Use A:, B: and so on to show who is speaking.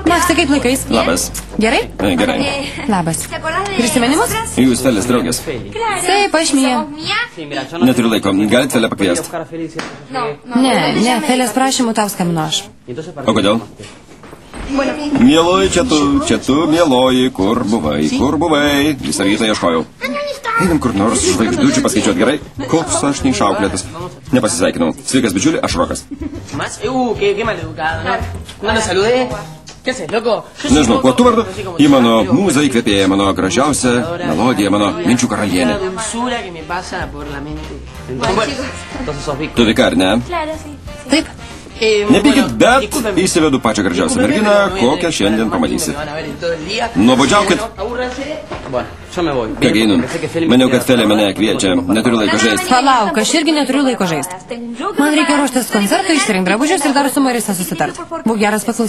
A: Maksai, kaip laikais?
B: Labas.
A: Gerai?
B: Gerai.
A: Labas. Prisimenimus?
B: Jūs Felės draugės.
A: Taip, aš Mija.
B: Neturiu laiko. Galit Felę pakviesti?
A: Ne, Felės prašymų tau skambinu aš.
B: O kodėl? Mieloji, čia tu, mieloji, kur buvai? Visą rytą ieškojau. Einam kur nors žvaigždučių paskaičiuot, gerai? Koks aš neišauklėtas. Nepasisveikinau. Sveikas, bičiuli, aš Rokas. Nežinau, kuo tu vardu? Ji mano mūza įkvėpėja, mano gražiausia melodija, mano minčių karalienė. Tu Vika, ar ne?
A: Taip.
B: Nepykit, bet įsivedu pačią gražiausią merginą, kokią šiandien pamatysi. Nuobodžiaukit. Kągi einu. Maniau, kad Felė mane kviečia. Neturiu laiko žaisti.
A: Palauk, aš irgi neturiu laiko žaisti. Man reikia ruoštis koncertui, išsirinkti drabužius ir dar su Marisa susitart. Būk geras paklausyti.